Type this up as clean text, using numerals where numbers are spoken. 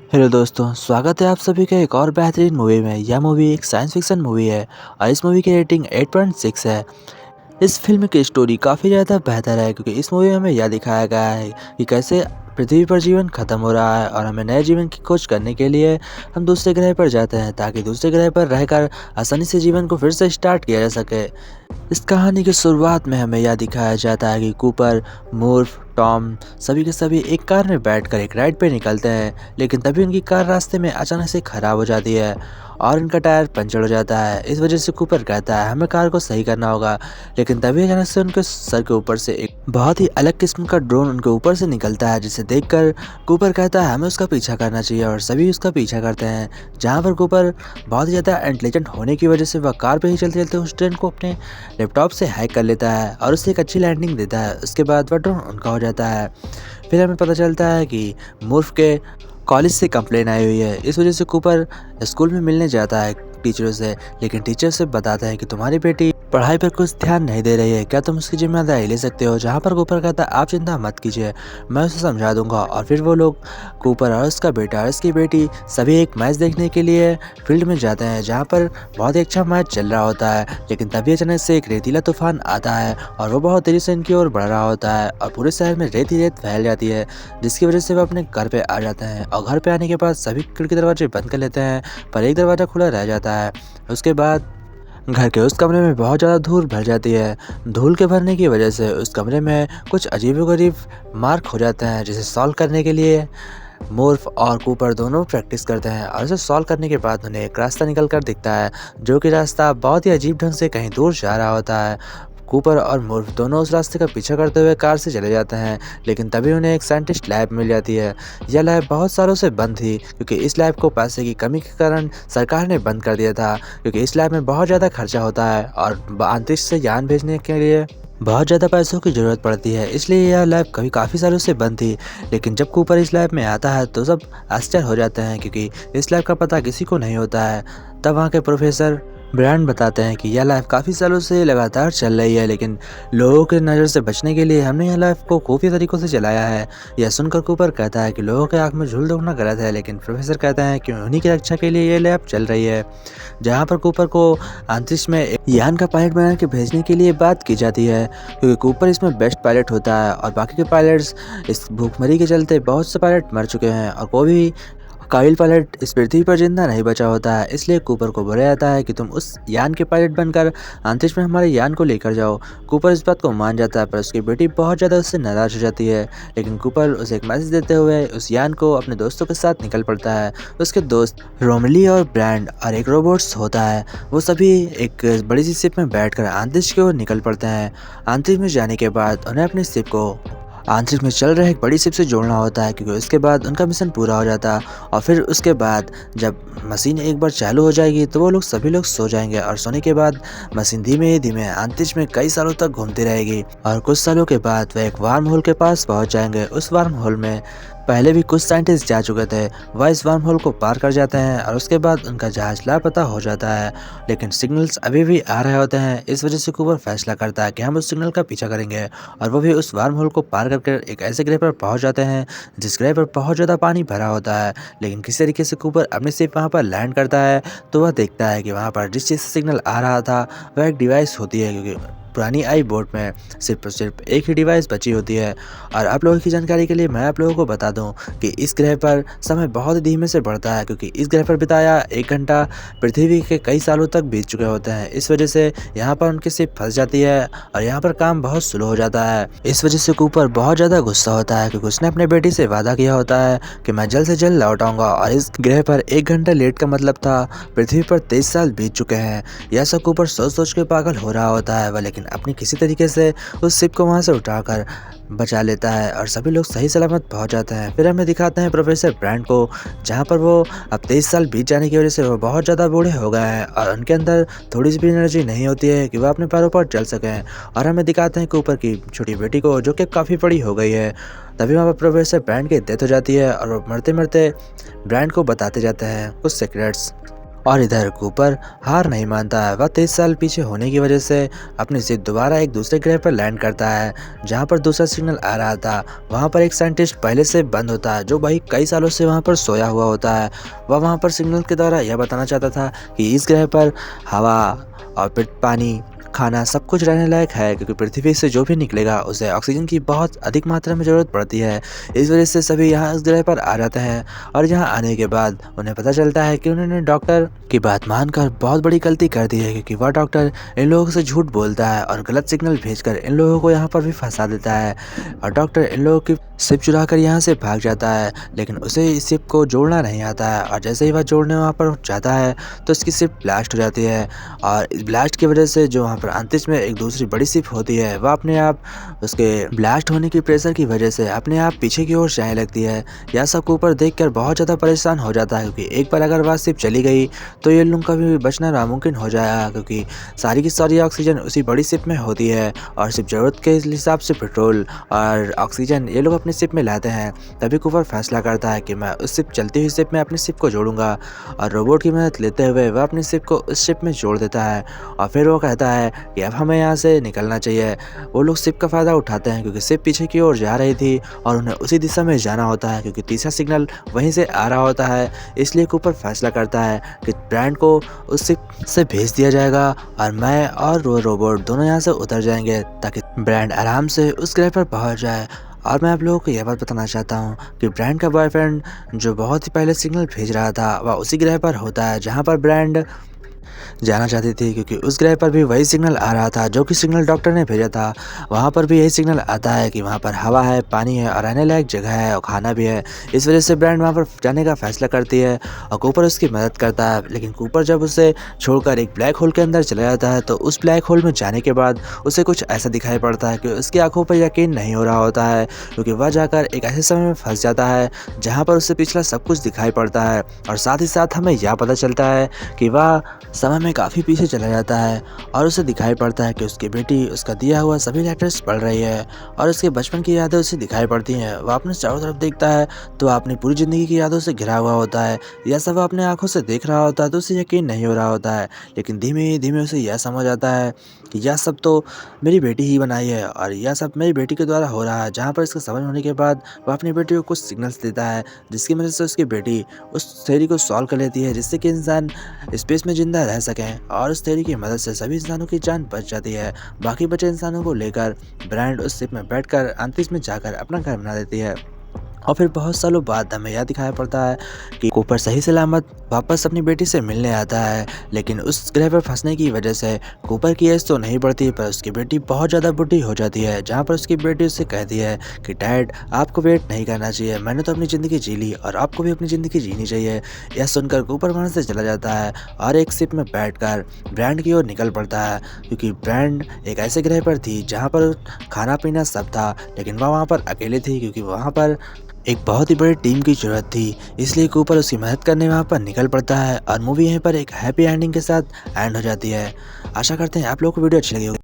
Hello दोस्तों, स्वागत है आप सभी का एक और बेहतरीन मूवी में। यह मूवी एक साइंस फिक्शन मूवी है और इस मूवी की रेटिंग 8.6 है। इस फिल्म की स्टोरी काफ़ी ज़्यादा बेहतर है क्योंकि इस मूवी में हमें यह दिखाया गया है कि कैसे पृथ्वी पर जीवन खत्म हो रहा है और हमें नए जीवन की खोज करने के लिए हम दूसरे ग्रह पर जाते हैं ताकि दूसरे ग्रह पर रहकर आसानी से जीवन को फिर से स्टार्ट किया जा सके। इस कहानी की शुरुआत में हमें यह दिखाया जाता है कि कूपर, मूर्फ, टॉम सभी के सभी एक कार में बैठकर एक राइड पे निकलते हैं, लेकिन तभी उनकी कार रास्ते में अचानक से खराब हो जाती है और उनका टायर पंचर हो जाता है। इस वजह से कूपर कहता है हमें कार को सही करना होगा, लेकिन तभी अचानक से उनके सर के ऊपर से एक बहुत ही अलग किस्म का ड्रोन उनके ऊपर से निकलता है, जिसे देखकर कूपर कहता है हमें उसका पीछा करना चाहिए और सभी उसका पीछा करते हैं। जहाँ पर कूपर बहुत ही ज़्यादा इंटेलिजेंट होने की वजह से वह कार पे ही चलते चलते उस ट्रेन को अपने लैपटॉप से हैक कर लेता है और उससे एक अच्छी लैंडिंग देता है। उसके बाद वह ड्रोन उनका हो जाता है। फिर हमें पता चलता है कि मूर्फ के कॉलेज से कंप्लेन आई हुई है। इस वजह से कूपर स्कूल में मिलने जाता है टीचरों से, लेकिन टीचर से बताता है कि तुम्हारी बेटी पढ़ाई पर कुछ ध्यान नहीं दे रही है, क्या तुम उसकी जिम्मेदारी ले सकते हो। जहाँ पर कूपर कहता है आप चिंता मत कीजिए, मैं उसे समझा दूंगा। और फिर वो लोग कूपर और उसका बेटा और उसकी बेटी सभी एक मैच देखने के लिए फील्ड में जाते हैं, जहाँ पर बहुत ही अच्छा मैच चल रहा होता है। लेकिन तभी अचानक से एक रेतीला तूफान आता है और वो बहुत तेजी से इनकी ओर बढ़ रहा होता है और पूरे शहर में रेत ही रेत फैल जाती है, जिसकी वजह से वो अपने घर पे आ जाते हैं। और घर पे आने के बाद सभी खिड़की दरवाजे बंद कर लेते हैं, पर एक दरवाज़ा खुला रह जाता है। उसके बाद घर के उस कमरे में बहुत ज़्यादा धूल भर जाती है। धूल के भरने की वजह से उस कमरे में कुछ अजीबोगरीब मार्क हो जाते हैं, जिसे सॉल्व करने के लिए मूर्फ और कूपर दोनों प्रैक्टिस करते हैं और इसे सॉल्व करने के बाद उन्हें एक रास्ता निकल कर दिखता है, जो कि रास्ता बहुत ही अजीब ढंग से कहीं दूर जा रहा होता है। कूपर और मूर्फ दोनों उस रास्ते का पीछा करते हुए कार से चले जाते हैं, लेकिन तभी उन्हें एक साइंटिस्ट लैब मिल जाती है। यह लैब बहुत सालों से बंद थी क्योंकि इस लैब को पैसे की कमी के कारण सरकार ने बंद कर दिया था, क्योंकि इस लैब में बहुत ज़्यादा खर्चा होता है और अंतरिक्ष से यान भेजने के लिए बहुत ज़्यादा पैसों की ज़रूरत पड़ती है, इसलिए यह लैब कभी काफ़ी सालों से बंद थी। लेकिन जब कूपर इस लैब में आता है तो सब आश्चर्य हो जाते हैं क्योंकि इस लैब का पता किसी को नहीं होता है। तब वहाँ के प्रोफेसर ब्रांड बताते हैं कि यह लैब काफ़ी सालों से लगातार चल रही है, लेकिन लोगों के नज़र से बचने के लिए हमने यह लैब को खुफिया तरीकों से चलाया है। यह सुनकर कूपर कहता है कि लोगों के आँख में झूल दौड़ना गलत है, लेकिन प्रोफेसर कहता है कि उन्हीं की रक्षा के लिए यह लैब चल रही है। जहाँ पर कूपर को अंतरिक्ष में एक यान का पायलट बना के भेजने के लिए बात की जाती है, क्योंकि कूपर इसमें बेस्ट पायलट होता है और बाकी के पायलट्स इस भूखमरी के चलते बहुत से पायलट मर चुके हैं और कोई भी काबिल पायलट इस पृथ्वी पर जिंदा नहीं बचा होता है। इसलिए कूपर को बोला जाता है कि तुम उस यान के पायलट बनकर अंतरिक्ष में हमारे यान को लेकर जाओ। कूपर इस बात को मान जाता है, पर उसकी बेटी बहुत ज़्यादा उससे नाराज हो जाती है। लेकिन कूपर उसे एक मैसेज देते हुए उस यान को अपने दोस्तों के साथ निकल पड़ता है। उसके दोस्त रोमली और ब्रांड और एक रोबोट्स होता है, वो सभी एक बड़ी सी शिप में बैठकर अंतरिक्ष की ओर निकल पड़ते हैं। अंतरिक्ष में जाने के बाद उन्हें अपनी शिप को अंतरिक्ष में चल रहे एक बड़ी शिप से जोड़ना होता है, क्योंकि उसके बाद उनका मिशन पूरा हो जाता है। और फिर उसके बाद जब मशीन एक बार चालू हो जाएगी तो वो लोग सभी लोग सो जाएंगे और सोने के बाद मशीन धीमे धीमे अंतरिक्ष में कई सालों तक घूमती रहेगी और कुछ सालों के बाद वह एक वार्म होल के पास पहुंच जाएंगे। उस वार्म होल में पहले भी कुछ साइंटिस्ट जा चुके थे। वह इस वार्म होल को पार कर जाते हैं और उसके बाद उनका जहाज लापता हो जाता है, लेकिन सिग्नल्स अभी भी आ रहे होते हैं। इस वजह से कूपर फैसला करता है कि हम उस सिग्नल का पीछा करेंगे और वो भी उस वार्म होल को पार करके एक ऐसे ग्रह पर पहुंच जाते हैं जिस ग्रह पर बहुत ज़्यादा पानी भरा होता है। लेकिन किसी तरीके से कूपर अपनी शिप वहाँ पर लैंड करता है तो वह देखता है कि वहाँ पर जिस चीज़ से सिग्नल आ रहा था वह एक डिवाइस होती है, क्योंकि पुरानी आई बोर्ड में सिर्फ और सिर्फ एक ही डिवाइस बची होती है। और आप लोगों की जानकारी के लिए मैं आप लोगों को बता दूं कि इस ग्रह पर समय बहुत धीमे से बढ़ता है, क्योंकि इस ग्रह पर बिताया 1 घंटा पृथ्वी के कई सालों तक बीत चुके होते हैं। इस वजह से यहाँ पर उनकी शिप फंस जाती है और यहाँ पर काम बहुत स्लो हो जाता है। इस वजह से कूपर बहुत ज़्यादा गुस्सा होता है, क्योंकि उसने अपने बेटी से वादा किया होता है कि मैं जल्द से जल्द लौट आऊँगा और इस ग्रह पर 1 घंटा लेट का मतलब था पृथ्वी पर 23 साल बीत चुके हैं। यह सब कूपर सोच सोच के पागल हो रहा होता है वह, लेकिन अपनी किसी तरीके से उस शिप को वहाँ से उठाकर बचा लेता है और सभी लोग सही सलामत पहुंच जाते हैं। फिर हमें दिखाते हैं प्रोफेसर ब्रांड को, जहां पर वो अब 23 साल बीत जाने की वजह से वो बहुत ज़्यादा बूढ़े हो गए हैं और उनके अंदर थोड़ी सी भी एनर्जी नहीं होती है कि वह अपने पैरों पर चल सकें। और हमें दिखाते हैं कूपर की छोटी बेटी को, जो कि काफ़ी बड़ी हो गई है। तभी वहाँ पर प्रोफेसर ब्रांड की डेथ हो जाती है और वो मरते मरते ब्रांड को बताते जाते हैं कुछ सीक्रेट्स। और इधर कूपर हार नहीं मानता है। वह 23 साल पीछे होने की वजह से अपनी शिप दोबारा एक दूसरे ग्रह पर लैंड करता है जहां पर दूसरा सिग्नल आ रहा था। वहां पर एक साइंटिस्ट पहले से बंद होता है जो भाई कई सालों से वहां पर सोया हुआ होता है। वह वहां पर सिग्नल के द्वारा यह बताना चाहता था कि इस ग्रह पर हवा और फिर पानी, खाना सब कुछ रहने लायक है, क्योंकि पृथ्वी से जो भी निकलेगा उसे ऑक्सीजन की बहुत अधिक मात्रा में ज़रूरत पड़ती है। इस वजह से सभी यहाँ इस ग्रह पर आ जाते हैं और यहाँ आने के बाद उन्हें पता चलता है कि उन्होंने डॉक्टर की बात मानकर बहुत बड़ी गलती कर दी है, क्योंकि वह डॉक्टर इन लोगों से झूठ बोलता है और गलत सिग्नल भेजकर इन लोगों को यहाँ पर भी फंसा देता है। और डॉक्टर इन लोगों की शिप चुरा कर यहाँ से भाग जाता है, लेकिन उसे इस शिप को जोड़ना नहीं आता है। और जैसे ही वह जोड़ने वहाँ पर जाता है तो उसकी शिप ब्लास्ट हो जाती है और इस ब्लास्ट की वजह से जो वहाँ पर अंतरिक्ष में एक दूसरी बड़ी शिप होती है वह अपने आप उसके ब्लास्ट होने की प्रेशर की वजह से अपने आप पीछे की ओर जाने लगती है। यह सब ऊपर देखकर बहुत ज़्यादा परेशान हो जाता है, क्योंकि एक बार अगर वह शिप चली गई तो ये लोगों का भी बचना नामुमकिन हो जाएगा, क्योंकि सारी की सारी ऑक्सीजन उसी बड़ी शिप में होती है और सिर्फ ज़रूरत के हिसाब से पेट्रोल और ऑक्सीजन ये लोग अपनी शिप में लाते हैं। तभी कूपर फैसला करता है कि मैं उस शिप चलती हुई शिप में अपनी शिप को जोड़ूंगा और रोबोट की मदद लेते हुए वह अपनी शिप को उस शिप में जोड़ देता है। और फिर वो कहता है कि अब हमें यहाँ से निकलना चाहिए। वो लोग शिप का फ़ायदा उठाते हैं क्योंकि शिप पीछे की ओर जा रही थी और उन्हें उसी दिशा में जाना होता है, क्योंकि तीसरा सिग्नल वहीं से आ रहा होता है। इसलिए कूपर फैसला करता है कि ब्रांड को उस शिप से भेज दिया जाएगा और मैं और वो रोबोट दोनों यहाँ से उतर जाएंगे ताकि ब्रांड आराम से उस ग्रह पर पहुँच जाए। और मैं आप लोगों को यह बात बताना चाहता हूँ कि ब्रांड का बॉयफ्रेंड जो बहुत ही पहले सिग्नल भेज रहा था वह उसी ग्रह पर होता है जहाँ पर ब्रांड जाना चाहती थी, क्योंकि उस ग्रह पर भी वही सिग्नल आ रहा था जो कि सिग्नल डॉक्टर ने भेजा था। वहाँ पर भी यही सिग्नल आता है कि वहाँ पर हवा है, पानी है और रहने लायक जगह है और खाना भी है। इस वजह से ब्रांड वहाँ पर जाने का फैसला करती है और कूपर उसकी मदद करता है। लेकिन कूपर जब उसे छोड़कर एक ब्लैक होल के अंदर चला जाता है तो उस ब्लैक होल में जाने के बाद उसे कुछ ऐसा दिखाई पड़ता है कि उसकी आंखों पर यकीन नहीं हो रहा होता है, क्योंकि वह जाकर एक ऐसे समय में फंस जाता है जहाँ पर उसे पिछला सब कुछ दिखाई पड़ता है। और साथ ही साथ हमें यह पता चलता है कि वह समय में काफ़ी पीछे चला जाता है और उसे दिखाई पड़ता है कि उसकी बेटी उसका दिया हुआ सभी लेटर्स पढ़ रही है और उसके बचपन की यादें उसे दिखाई पड़ती हैं। वह अपने चारों तरफ देखता है तो वह अपनी पूरी ज़िंदगी की यादों से घिरा हुआ होता है। यह सब वह अपने आंखों से देख रहा होता है तो उसे यकीन नहीं हो रहा होता है, लेकिन धीमे धीमे उसे यह समझ आता है कि यह सब तो मेरी बेटी ही बनाई है और यह सब मेरी बेटी के द्वारा हो रहा है। जहाँ पर इसका समझ होने के बाद वह अपनी बेटी को कुछ सिग्नल्स देता है जिसकी वजह से उसकी बेटी उस थ्योरी को सॉल्व कर लेती है, जिससे कि इंसान स्पेस में ज़िंदा रह सकें और उस थ्योरी की मदद से सभी इंसानों की जान बच जाती है। बाकी बचे इंसानों को लेकर ब्रांड उस शिप में बैठकर अंतरिक्ष में जाकर अपना घर बना देती है। और फिर बहुत सालों बाद हमें यह दिखाया पड़ता है कि कूपर सही सलामत वापस अपनी बेटी से मिलने आता है, लेकिन उस ग्रह पर फंसने की वजह से कूपर की एज तो नहीं बढ़ती पर उसकी बेटी बहुत ज़्यादा बुढ़ी हो जाती है। जहाँ पर उसकी बेटी उससे कहती है कि डैड आपको वेट नहीं करना चाहिए, मैंने तो अपनी ज़िंदगी जी ली और आपको भी अपनी ज़िंदगी जीनी चाहिए। यह सुनकर कूपर वहाँ से चला जाता है और एक शिप में बैठकर ब्रांड की ओर निकल पड़ता है, क्योंकि ब्रांड एक ऐसे ग्रह पर थी जहाँ पर खाना पीना सब था, लेकिन वह वहाँ पर अकेले थी क्योंकि वहाँ पर एक बहुत ही बड़ी टीम की ज़रूरत थी। इसलिए कूपर उसकी मदद करने वहाँ पर निकल पड़ता है और मूवी यहीं पर एक हैप्पी एंडिंग के साथ एंड हो जाती है। आशा करते हैं आप लोगों को वीडियो अच्छी लगी होगी।